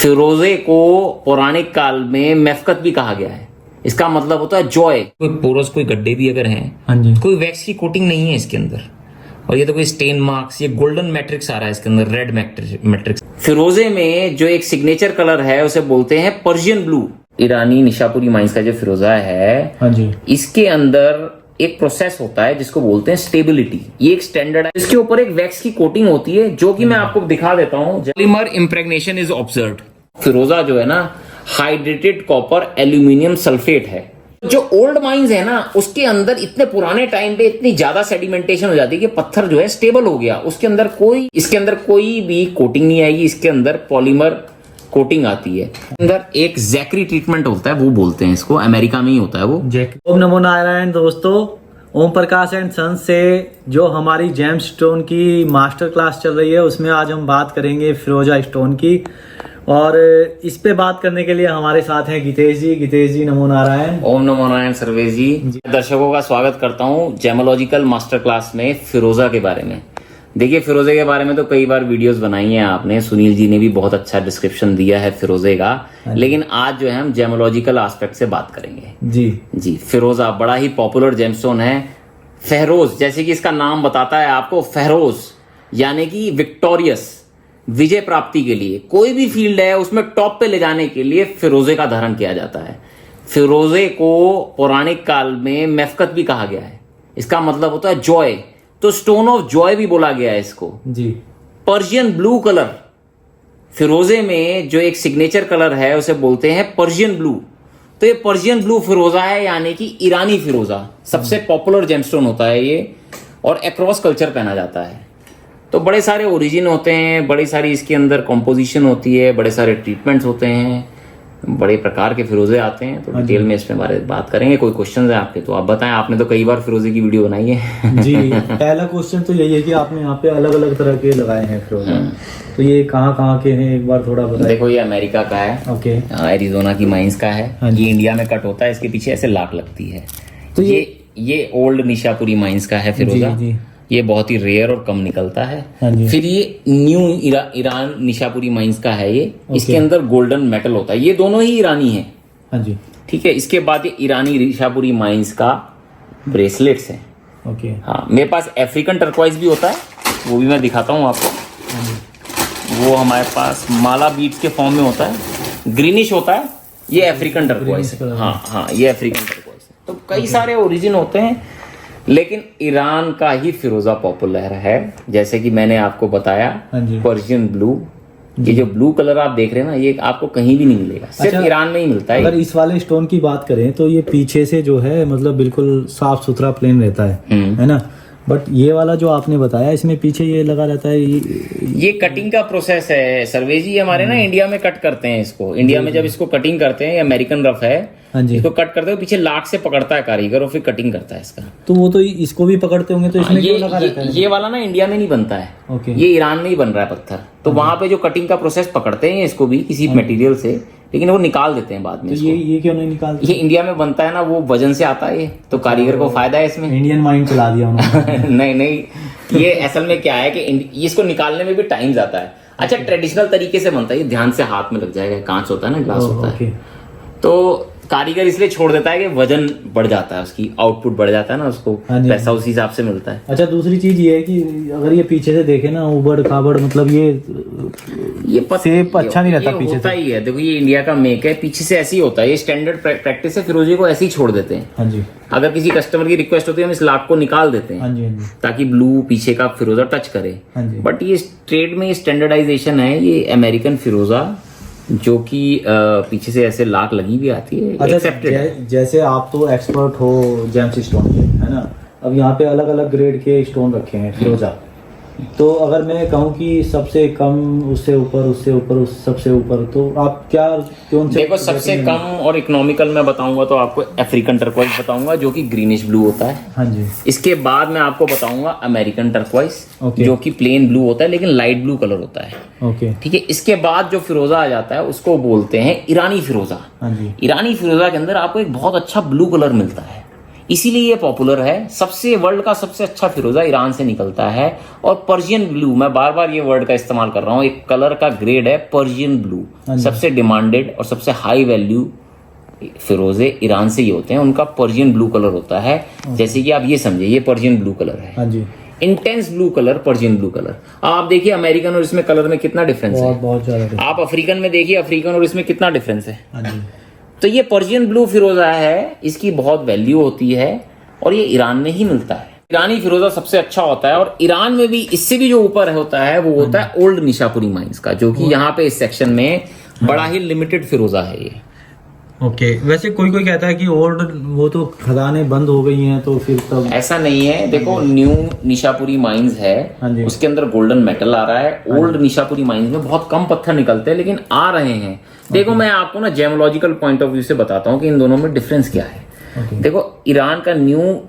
फिरोजे को पौराणिक काल में मैफकत भी कहा गया है। इसका मतलब होता है जॉय। कोई पोरस, कोई गड्ढे भी अगर हैं, हाँ जी, कोई वैक्स की कोटिंग नहीं है इसके अंदर। और ये तो कोई स्टेन मार्क्स, ये गोल्डन मैट्रिक्स आ रहा है इसके अंदर, रेड मैट्रिक्स। फिरोजे में जो एक सिग्नेचर कलर है उसे बोलते हैं पर्शियन ब्लू। ईरानी निशापुरी माइंस का जो फिरोजा है, हाँ जी, इसके अंदर एक प्रोसेस होता है जिसको बोलते हैं स्टेबिलिटी। ये एक स्टैंडर्ड है, इसके ऊपर एक वैक्स की कोटिंग होती है जो कि मैं आपको दिखा देता हूं। Polymer impregnation is observed. फिरोजा जो है ना, हाइड्रेटेड कॉपर एल्यूमिनियम सल्फेट है। जो ओल्ड माइंस है ना, उसके अंदर इतने पुराने टाइम पे इतनी ज्यादा सेडिमेंटेशन हो जाती है कि पत्थर जो है स्टेबल हो गया। इसके अंदर कोई भी कोटिंग नहीं आएगी। इसके अंदर पॉलीमर कोटिंग आती है। अंदर एक जैकरी ट्रीटमेंट होता है, वो बोलते हैं इसको, अमेरिका में ही होता है वो। ओम नमो नारायण दोस्तों, ओम प्रकाश एंड सन्स से जो हमारी जेम स्टोन की मास्टर क्लास चल रही है उसमें आज हम बात करेंगे फिरोजा स्टोन की। और इस पे बात करने के लिए हमारे साथ हैं गीतेश जी। गीतेश जी नमो नारायण। ओम नमो नारायण सर्वेश जी। दर्शकों का स्वागत करता हूँ जेमोलॉजिकल मास्टर क्लास में फिरोजा के बारे में। देखिए, फिरोजे के बारे में तो कई बार वीडियोस बनाई हैं आपने, सुनील जी ने भी बहुत अच्छा डिस्क्रिप्शन दिया है फिरोजे का। लेकिन आज जो है हम जेमोलॉजिकल एस्पेक्ट से बात करेंगे। जी, फिरोजा बड़ा ही पॉपुलर जेमस्टोन है। फेहरोज, जैसे कि इसका नाम बताता है आपको, फेहरोज यानी कि विक्टोरियस, विजय प्राप्ति के लिए कोई भी फील्ड है उसमें टॉप पे ले जाने के लिए फिरोजे का धारण किया जाता है। फिरोजे को पौराणिक काल में मैफकत भी कहा गया है। इसका मतलब होता है जॉय, तो स्टोन ऑफ जॉय भी बोला गया है इसको जी। पर्शियन ब्लू कलर, फिरोजे में जो एक सिग्नेचर कलर है उसे बोलते हैं पर्शियन ब्लू। तो ये पर्शियन ब्लू फिरोजा है, यानी कि ईरानी फिरोजा। सबसे पॉपुलर जेमस्टोन होता है ये, और अक्रॉस कल्चर पहना जाता है। तो बड़े सारे ओरिजिन होते हैं, बड़ी सारी इसके अंदर कॉम्पोजिशन होती है, बड़े सारे ट्रीटमेंट्स होते हैं, बड़े प्रकार के फिरोजे आते हैं। तो डिटेल में इसमें बारे में बात करेंगे। कोई क्वेश्चन है आपके तो आप बताएं। आपने तो कई बार फिरोजे की वीडियो बनाई है। जी, पहला क्वेश्चन तो यही है कि आपने यहाँ पे अलग अलग तरह के लगाए हैं फिरोजा, तो ये कहाँ के हैं, एक बार थोड़ा बताएं। देखो, ये अमेरिका का है, ओके, एरिजोना की माइंस का है। ये इंडिया में कट होता है, इसके पीछे ऐसे लाक लगती है। तो ये ओल्ड निशापुरी माइंस का है फिरोजा। जी। ये बहुत ही रेयर और कम निकलता है। हाँ जी। फिर ये न्यू ईरान निशापुरी माइंस का है ये। इसके अंदर गोल्डन मेटल होता है। ये दोनों ही ईरानी है। हाँ जी, ठीक है। इसके बाद ये ईरानी निशापुरी माइंस का ब्रेसलेट्स है। ओके, हाँ, मेरे पास अफ्रीकन टर्कवाइज भी होता है, वो भी मैं दिखाता हूँ आपको। वो हमारे पास माला बीट्स के फॉर्म में होता है, ग्रीनिश होता है। ये अफ्रीकन टर्कवाइज है। हाँ, ये अफ्रीकन टर्कवाइज है। तो कई सारे ओरिजिन होते हैं, लेकिन ईरान का ही फिरोजा पॉपुलर है। जैसे कि मैंने आपको बताया, पर्शियन ब्लू। ये जो ब्लू कलर आप देख रहे हैं ना, ये आपको कहीं भी नहीं मिलेगा, सिर्फ ईरान में ही मिलता है। अगर इस वाले स्टोन की बात करें तो ये पीछे से जो है मतलब बिल्कुल साफ सुथरा प्लेन रहता है ना। बट ये वाला जो आपने बताया, इसमें पीछे ये लगा रहता है। ये कटिंग का प्रोसेस है सर्वेश जी। हमारे ना इंडिया में कट करते हैं इसको। इंडिया में जब इसको कटिंग करते हैं, ये अमेरिकन रफ है, इसको कट करते हैं, पीछे लाख से पकड़ता है कारीगर और फिर कटिंग करता है इसका। तो वो तो इसको भी पकड़ते होंगे, तो इसमें क्यों लगा रहता है? ये वाला ना इंडिया में नहीं बनता है। ओके, ये ईरान में ही बन रहा है पत्थर। तो वहां पे जो कटिंग का प्रोसेस पकड़ते हैं इसको भी किसी मटेरियल से, लेकिन वो निकाल देते हैं बाद में। तो ये क्यों नहीं निकालते? ये इंडिया में बनता है ना, वो वजन से आता है ये, तो कारीगर को फायदा है इसमें। इंडियन माइंड चला दिया उन्होंने। नहीं, ये असल में क्या है कि इसको निकालने में भी टाइम जाता है। अच्छा, ट्रेडिशनल तरीके से बनता है ये, ध्यान से हाथ में लग जाएगा। कांच होता है ना, ग्लास होता है, तो कारीगर इसलिए छोड़ देता है कि वजन बढ़ जाता है, उसकी आउटपुट बढ़ जाता है ना, उसको पैसा उसी हिसाब से मिलता है। अच्छा, दूसरी चीज ये है कि अगर ये पीछे से देखे ना, उबड़ खाबड़, मतलब ये शेप अच्छा नहीं रहता पीछे होता से। ही है। देखो, ये इंडिया का मेक है, पीछे से ऐसे ही होता है। ये स्टैंडर्ड प्रैक्टिस है, फिरोजे को ऐसे ही छोड़ देते हैं। हाँ जी, अगर किसी कस्टमर की रिक्वेस्ट होती है, हम इस लाख को निकाल देते हैं। हाँ जी, ताकि ब्लू पीछे का फिरोजा टच करे। बट ये ट्रेड में स्टैंडर्डाइजेशन है। ये अमेरिकन फिरोजा जो कि पीछे से ऐसे लाख लगी भी आती है। अच्छा, जैसे आप तो एक्सपर्ट हो जेम्स स्टोन के, है ना। अब यहाँ पे अलग अलग ग्रेड के स्टोन रखे हैं फिरोजा। तो अगर मैं कहूँ कि सबसे कम, उससे ऊपर, उससे ऊपर, उस सबसे ऊपर, तो आप कौन से? देखो, सबसे कम और इकोनॉमिकल मैं बताऊंगा तो आपको अफ्रीकन टर्कवाइज बताऊंगा, जो कि ग्रीनिश ब्लू होता है। हाँ जी। इसके बाद मैं आपको बताऊंगा अमेरिकन टर्कवाइज, जो कि प्लेन ब्लू होता है लेकिन लाइट ब्लू कलर होता है। ओके, ठीक है। इसके बाद जो फिरोजा आ जाता है उसको बोलते हैं ईरानी फिरोजा। हाँ जी। ईरानी फिरोजा के अंदर आपको एक बहुत अच्छा ब्लू कलर मिलता है। इसीलिए ये पॉपुलर है। सबसे वर्ल्ड का सबसे अच्छा फिरोजा ईरान से निकलता है। और पर्शियन ब्लू, मैं बार बार ये वर्ड का इस्तेमाल कर रहा हूँ, एक कलर का ग्रेड है पर्शियन ब्लू। सबसे डिमांडेड और सबसे हाई वैल्यू फिरोजे ईरान से ही होते हैं, उनका पर्शियन ब्लू कलर होता है। जैसे कि आप ये समझे, ये पर्शियन ब्लू कलर है। हाँ जी, intense blue colour, Persian blue colour. आप देखिए अमेरिकन और इसमें कलर में कितना डिफरेंस है। बहुत ज्यादा। आप अफ्रीकन में देखिए, अफ्रीकन और इसमें कितना डिफरेंस है। हाँ जी। तो ये पर्शियन ब्लू फिरोजा है, इसकी बहुत वैल्यू होती है और ये ईरान में ही मिलता है। ईरानी फिरोजा सबसे अच्छा होता है। और ईरान में भी इससे भी जो ऊपर होता है वो होता है ओल्ड निशापुरी माइंस का, जो कि यहाँ पे इस सेक्शन में बड़ा ही लिमिटेड फिरोजा है ये। ओके, वैसे कोई कोई कहता है कि ओल्ड वो तो खदानें बंद हो गई हैं तो फिर तब। ऐसा नहीं है। देखो न्यू निशापुरी माइंस हाँ है, जी। उसके अंदर गोल्डन मेटल आ रहा है। ओल्ड निशापुरी माइंस में बहुत कम पत्थर निकलते हैं, लेकिन आ रहे हैं। देखो मैं आपको ना जेमोलॉजिकल पॉइंट ऑफ व्यू से बताता हूँ कि इन दोनों में डिफरेंस क्या है। देखो ईरान का न्यू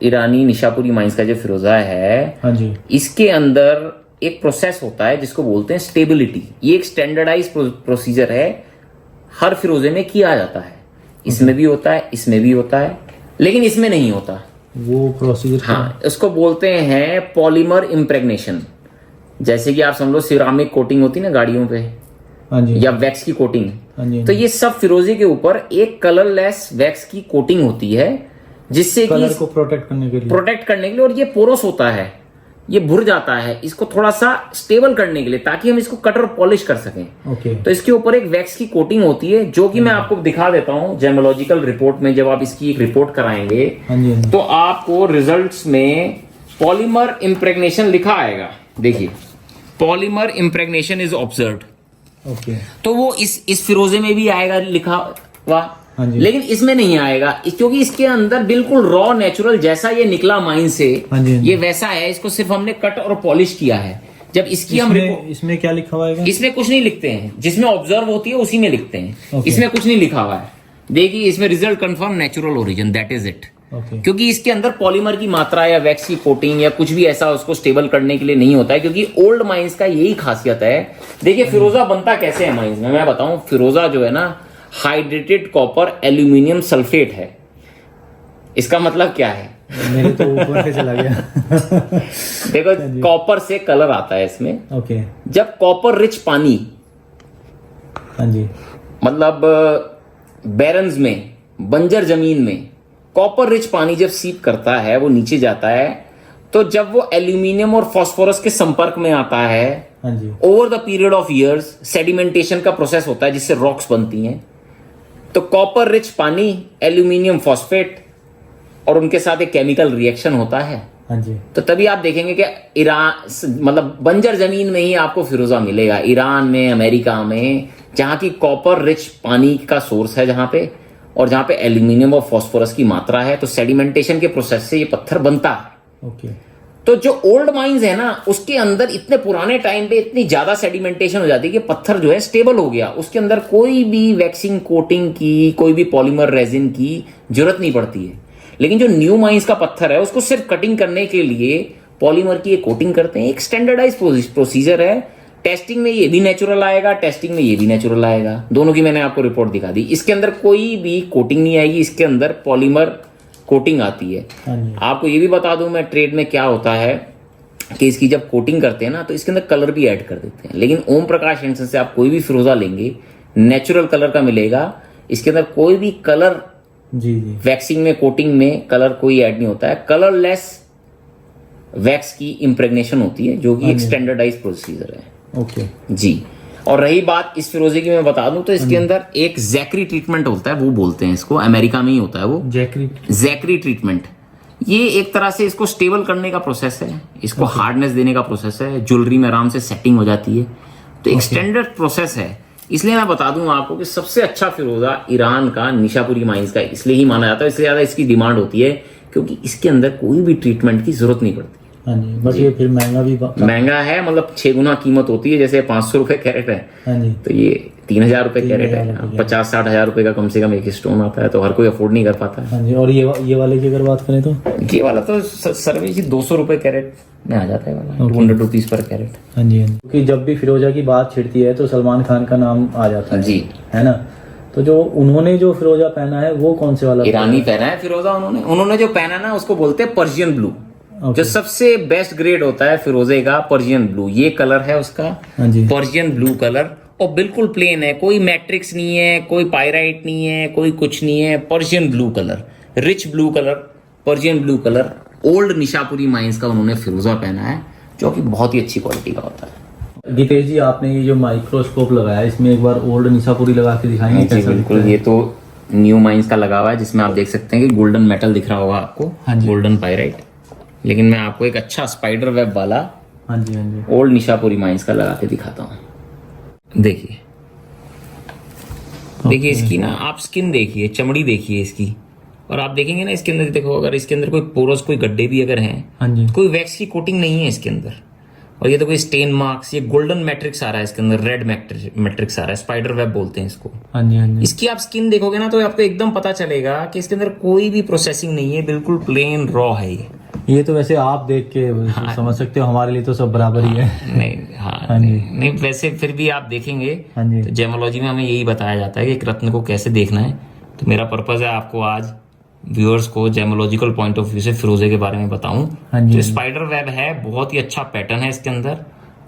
ईरानी निशापुरी माइंस का जो फिरोजा है, हाँ जी, इसके अंदर एक प्रोसेस होता है जिसको बोलते हैं स्टेबिलिटी। ये एक स्टैंडर्डाइज प्रोसीजर है, हर फिरोजे में किया जाता है। इसमें भी होता है, इसमें भी होता है, लेकिन इसमें नहीं होता वो प्रोसीजर। हाँ, इसको बोलते हैं पॉलीमर इम्प्रेग्नेशन। जैसे कि आप समझ लो सिरामिक कोटिंग होती है ना गाड़ियों पे, हाँ जी, या वैक्स की कोटिंग। हाँ जी। तो ये सब फिरोजे के ऊपर एक कलरलेस वैक्स की कोटिंग होती है, जिससे कि कलर को प्रोटेक्ट करने के लिए। और ये पोरस होता है, ये भुर जाता है, इसको थोड़ा सा स्टेबल करने के लिए, ताकि हम इसको कटर पॉलिश कर सकें। ओके। तो इसके ऊपर एक वैक्स की कोटिंग होती है, जो कि मैं आपको दिखा देता हूं जेमोलॉजिकल रिपोर्ट में। जब आप इसकी एक रिपोर्ट कराएंगे हाँ जी, हाँ जी। तो आपको रिजल्ट्स में पॉलीमर इम्प्रेग्नेशन लिखा आएगा। देखिए पॉलीमर इम्प्रेग्नेशन इज ऑब्जर्व्ड। ओके। तो वो इस फिरोजे में भी आएगा लिखा हुआ, हाँ जी। लेकिन इसमें नहीं आएगा, क्योंकि इसके अंदर बिल्कुल रॉ नेचुरल जैसा ये निकला माइन से, हाँ जी, हाँ जी। ये वैसा है। इसको सिर्फ हमने कट और पॉलिश किया है। जब इसकी हम इसमें क्या लिखा हुआ है? इसमें कुछ नहीं लिखते हैं, जिसमें ऑब्जर्व होती है उसी में लिखते हैं। ओके। इसमें कुछ नहीं लिखा हुआ है। देखिए इसमें result confirm natural origin, that is it. Okay. क्योंकि इसके अंदर पॉलीमर की मात्रा या वैक्स की कोटिंग या कुछ भी ऐसा उसको स्टेबल करने के लिए नहीं होता है, क्योंकि ओल्ड माइंस का यही खासियत है। देखिए फिरोजा बनता कैसे है माइंस में, मैं बताऊं। फिरोजा जो है ना, हाइड्रेटेड कॉपर एल्यूमिनियम सल्फेट है। इसका मतलब क्या है? मेरे तो ऊपर से चला गया। देखो कॉपर से कलर आता है इसमें। ओके। जब कॉपर रिच पानी, हाँ जी, मतलब बैरन्स में, बंजर जमीन में कॉपर रिच पानी जब सीप करता है, वो नीचे जाता है, तो जब वो एल्यूमिनियम और फास्फोरस के संपर्क में आता है, हाँ जी, over the period of years sedimentation का प्रोसेस होता है जिससे रॉक्स बनती हैं। तो कॉपर रिच पानी, एल्यूमिनियम फॉस्फेट और उनके साथ एक केमिकल रिएक्शन होता है। हाँ जी। तो तभी आप देखेंगे कि ईरान, मतलब बंजर जमीन में ही आपको फिरोजा मिलेगा, ईरान में, अमेरिका में, जहां की कॉपर रिच पानी का सोर्स है, जहां पे, और जहां पे एल्यूमिनियम और फास्फोरस की मात्रा है। तो सेडिमेंटेशन के प्रोसेस से ये पत्थर बनता है। ओके। तो जो ओल्ड माइंस है ना, उसके अंदर इतने पुराने टाइम पे इतनी ज्यादा सेडिमेंटेशन हो जाती है कि पत्थर जो है स्टेबल हो गया, उसके अंदर कोई भी वैक्सिंग कोटिंग की, कोई भी पॉलीमर रेजिन की जरूरत नहीं पड़ती है। लेकिन जो न्यू माइंस का पत्थर है, उसको सिर्फ कटिंग करने के लिए पॉलीमर की एक कोटिंग करते हैं। एक स्टैंडर्डाइज प्रोसीजर है। टेस्टिंग में ये भी नेचुरल आएगा, टेस्टिंग में ये भी नेचुरल आएगा। दोनों की मैंने आपको रिपोर्ट दिखा दी। इसके अंदर कोई भी कोटिंग नहीं आएगी, इसके अंदर पॉलीमर कोटिंग आती है। हाँ जी। आपको ये भी बता दूं मैं, ट्रेड में क्या होता है कि इसकी जब कोटिंग करते हैं ना, तो इसके अंदर कलर भी ऐड कर देते हैं। लेकिन ओम प्रकाश एंड सन्स से आप कोई भी फिरोजा लेंगे, नेचुरल कलर का मिलेगा। इसके अंदर कोई भी कलर, जी जी, वैक्सिंग में, कोटिंग में कलर कोई ऐड नहीं होता है। कलरलेस वैक्स की इम्प्रेग्नेशन होती है, जो कि एक स्टैंडर्डाइज प्रोसीजर है। ओके जी। और रही बात इस फिरोजे की, मैं बता दूं तो इसके अंदर एक जैकरी ट्रीटमेंट होता है, वो बोलते हैं इसको, अमेरिका में ही होता है वो, जैकरी ट्रीटमेंट। ये एक तरह से इसको स्टेबल करने का प्रोसेस है, इसको हार्डनेस देने का प्रोसेस है। ज्वेलरी में आराम से सेटिंग हो जाती है। तो एक स्टैंडर्ड प्रोसेस है। इसलिए मैं बता दूं आपको कि सबसे अच्छा फिरोजा ईरान का निशापुरी माइंस का इसलिए ही माना जाता है, इससे ज्यादा इसकी डिमांड होती है, क्योंकि इसके अंदर कोई भी ट्रीटमेंट की जरूरत नहीं पड़ती। हाँ जी, बट ये फिर महंगा भी महंगा है, मतलब 6 गुना कीमत होती है। जैसे 500 रुपए कैरेट है, हाँ जी, तो ये 3000 रुपए कैरेट है। 50-60 हजार रुपए का कम से कम एक स्टोन आता है, तो हर कोई अफोर्ड नहीं कर पाता है। हाँ जी। और ये वाले की अगर बात करें तो ये वाला तो सर्विस ही 200 रुपए कैरेट में आ जाता है वाला, 200 रुपीज पर कैरेट। हाँ जी, हाँ जी। क्योंकि जब भी फिरोजा की बात छिड़ती है तो सलमान खान का नाम आ जाता है जी, है ना। तो जो उन्होंने जो फिरोजा पहना है वो कौन से वाला? ईरानी पहना है फिरोजा उन्होंने जो पहना ना उसको बोलते हैं पर्शियन ब्लू। जो सबसे बेस्ट ग्रेड होता है फिरोजे का पर्शियन ब्लू, ये कलर है उसका। हाँ जी। पर्शियन ब्लू कलर, और बिल्कुल प्लेन है, कोई मैट्रिक्स नहीं है, कोई पायराइट नहीं है, कोई कुछ नहीं है। Persian blue colour, rich blue colour, Persian blue colour. Old निशापुरी माइंस का उन्होंने फिरोजा पहना है, जो कि बहुत ही अच्छी क्वालिटी का होता है। गीतेश जी, आपने ये जो माइक्रोस्कोप लगाया इसमें एक बार ओल्ड निशापुरी लगा के दिखाएंगे? जी बिल्कुल, ये तो न्यू माइंस का लगा हुआ है, जिसमें आप देख सकते हैं कि गोल्डन मेटल दिख रहा होगा आपको। हाँ जी। Golden pyrite. लेकिन मैं आपको एक अच्छा स्पाइडर वेब वाला हाँ जी हाँ जी ओल्ड निशापुरी माइंस का लगा के दिखाता हूँ। देखिए देखिए इसकी ना आप स्किन देखिए, चमड़ी देखिए इसकी, और आप देखेंगे ना इसके अंदर, देखो अगर इसके अंदर कोई पोरस, कोई गड्ढे भी अगर हैं, हाँ जी, कोई वैक्स की कोटिंग नहीं है इसके अंदर। और ये तो कोई स्टेन मार्क्स, ये गोल्डन मैट्रिक्स आ रहा है इसके अंदर, रेड मैट्रिक्स आ रहा है, स्पाइडर वेब बोलते हैं इसको। हाँ जी हाँ जी। इसकी आप स्किन देखोगे ना तो आपको एकदम पता चलेगा कि इसके अंदर कोई भी प्रोसेसिंग नहीं है, बिल्कुल प्लेन रॉ है ये तो वैसे आप देख के समझ सकते हो, हमारे लिए तो सब बराबर ही है। नहीं हाँ नहीं, वैसे फिर भी आप देखेंगे हाँ जी। तो जेमोलॉजी में हमें यही बताया जाता है कि एक रत्न को कैसे देखना है। तो मेरा पर्पज है आपको आज व्यूअर्स को जेमोलॉजिकल पॉइंट ऑफ व्यू से फिरोजे के बारे में बताऊं। हाँ जी। जो स्पाइडर वेब है, बहुत ही अच्छा पैटर्न है इसके अंदर,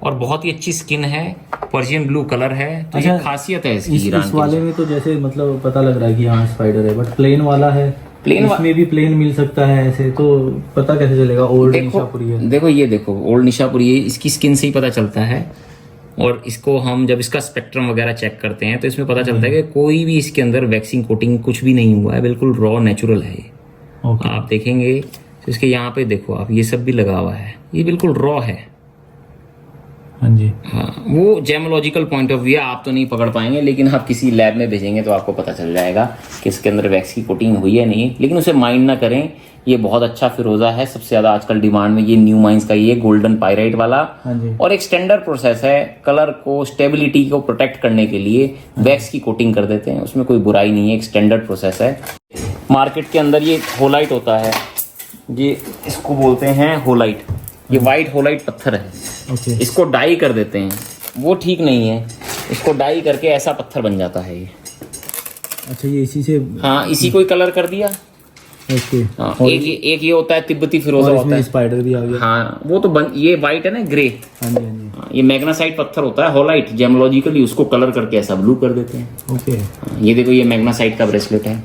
और बहुत ही अच्छी स्किन है, पर्शियन ब्लू कलर है। तो ये खासियत है इसकी। इस वाले में तो जैसे मतलब पता लग रहा है कि हाँ स्पाइडर है, बट प्लेन वाला है, इसमें भी प्लेन मिल सकता है ऐसे, तो पता कैसे चलेगा ओल्ड निशापुरी है? देखो ये देखो ओल्ड निशापुरी है, इसकी स्किन से ही पता चलता है। और इसको हम जब इसका स्पेक्ट्रम वगैरह चेक करते हैं तो इसमें पता चलता है कि कोई भी इसके अंदर वैक्सिंग कोटिंग कुछ भी नहीं हुआ है, बिल्कुल रॉ नेचुरल है ये। आप देखेंगे तो इसके यहाँ पे देखो आप, ये सब भी लगा हुआ है, ये बिल्कुल रॉ है। हाँ जी हाँ, वो जेमोलॉजिकल पॉइंट ऑफ व्यू आप तो नहीं पकड़ पाएंगे, लेकिन आप किसी लैब में भेजेंगे तो आपको पता चल जाएगा कि इसके अंदर वैक्स की कोटिंग हुई है नहीं। लेकिन उसे माइंड ना करें, ये बहुत अच्छा फिरोजा है। सबसे ज्यादा आजकल डिमांड में ये न्यू माइंस का ये गोल्डन पायराइट वाला। हाँ जी। और एक स्टैंडर्ड प्रोसेस है, कलर को, स्टेबिलिटी को प्रोटेक्ट करने के लिए वैक्स की कोटिंग कर देते हैं, उसमें कोई बुराई नहीं है, एक स्टैंडर्ड प्रोसेस है। मार्केट के अंदर ये होलाइट होता है, ये इसको बोलते हैं होलाइट, ये व्हाइट होलाइट पत्थर है। इसको डाई कर देते हैं, वो ठीक नहीं है, इसको डाई करके ऐसा पत्थर बन जाता है ये। अच्छा, ये इसी से? हाँ, इसी को ही कलर कर दिया। ओके। हाँ, एक ये होता है तिब्बती फिरोजा होता है। स्पाइडर भी आ गया। हाँ, वो तो ये व्हाइट है ना, ग्रे। हाँ जी हाँ जी। हाँ, ये मैग्नासाइट पत्थर होता है, होलाइट, जेमोलॉजिकली उसको कलर करके ऐसा ब्लू कर देते हैं। ओके। हाँ, ये देखो ये मैग्नासाइट का ब्रेसलेट है,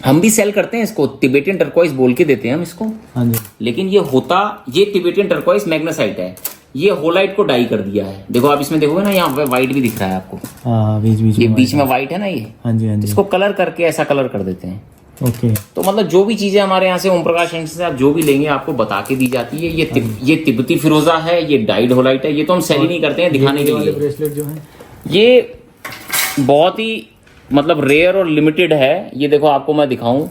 हम भी सेल करते हैं इसको, तिबेटियन टर्कोइज बोल के देते हैं हम इसको। हाँ जी। लेकिन ये तिबेटियन टर्कोइज मैग्नासाइट है, ये होलाइट को डाई कर दिया है। देखो आप इसमें देखोगे ना, यहाँ पे व्हाइट भी दिख रहा है आपको। हाँ, बीच ये बीच में व्हाइट है ना ये। हाँ जी हाँ जी। इसको कलर करके ऐसा कलर कर देते हैं। ओके। तो मतलब जो भी चीजें हमारे यहाँ से ओम प्रकाश से आप जो भी लेंगे आपको बता के दी जाती है। ये तिब्बती फिरोजा है, ये डाइड होलाइट है, ये तो हम सेल ही नहीं करते हैं, दिखाने के लिए। ब्रेसलेट जो है ये बहुत ही मतलब रेयर और लिमिटेड है। ये देखो आपको मैं दिखाऊं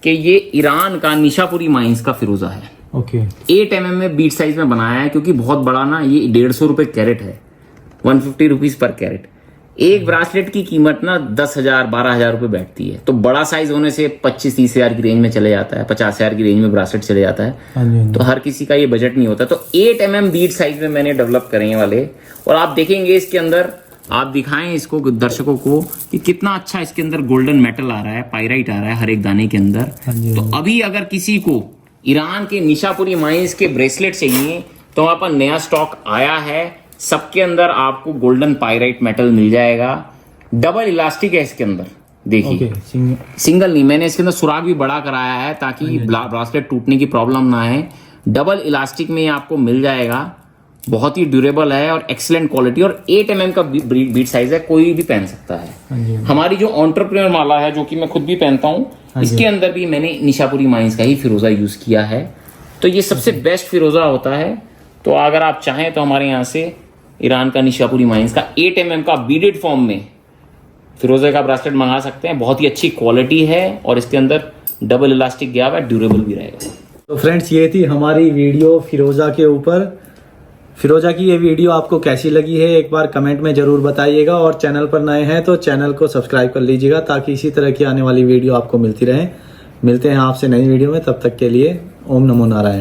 कि ये ईरान का निशापुरी माइंस का फिरोजा है। ओके। 8 mm में बीट साइज में बनाया है, क्योंकि बहुत बड़ा ना, ये 150 रुपए कैरेट है, 150 रुपीज पर कैरेट। एक ब्रासलेट की कीमत ना 10,000 12,000 रुपए बैठती है। तो बड़ा साइज होने से 25-30 हजार की रेंज में चले जाता है, 50 हजार की रेंज में ब्रासलेट चले जाता है। हाँ जी। तो हर किसी का ये बजट नहीं होता। तो 8 mm बीट साइज में मैंने डेवलप करे वाले, और आप देखेंगे इसके अंदर, आप दिखाएं इसको दर्शकों को कि कितना अच्छा इसके अंदर गोल्डन मेटल आ रहा है, पायराइट आ रहा है हर एक दाने के अंदर। तो अभी अगर किसी को ईरान के निशापुरी माइंस के ब्रेसलेट चाहिए तो वहां पर नया स्टॉक आया है। सबके अंदर आपको गोल्डन पायराइट मेटल मिल जाएगा। डबल इलास्टिक है इसके अंदर, देखिए। सिंगल नहीं, मैंने इसके अंदर सुराग भी बड़ा कराया है ताकि ब्रासलेट टूटने की प्रॉब्लम ना है। डबल इलास्टिक में ये आपको मिल जाएगा, बहुत ही ड्यूरेबल है और एक्सीलेंट क्वालिटी, और 8 mm का बीट साइज है, कोई भी पहन सकता है। हमारी जो एंटरप्रेन्योर माला है, जो कि मैं खुद भी पहनता हूँ, इसके अंदर भी मैंने निशापुरी माइंस का ही फिरोजा यूज किया है। तो ये सबसे बेस्ट फिरोजा होता है। तो अगर आप चाहें तो हमारे यहाँ से ईरान का निशापुरी माइंस का 8 mm का बीडेड फॉर्म में फिरोजे का ब्रासलेट मंगा सकते हैं। बहुत ही अच्छी क्वालिटी है और इसके अंदर डबल इलास्टिक गया हुआ है, ड्यूरेबल भी रहेगा। तो फ्रेंड्स, ये थी हमारी वीडियो फिरोजा के ऊपर। फिरोजा की ये वीडियो आपको कैसी लगी है एक बार कमेंट में जरूर बताइएगा, और चैनल पर नए हैं तो चैनल को सब्सक्राइब कर लीजिएगा ताकि इसी तरह की आने वाली वीडियो आपको मिलती रहे। मिलते हैं आपसे नई वीडियो में, तब तक के लिए ओम नमो नारायण।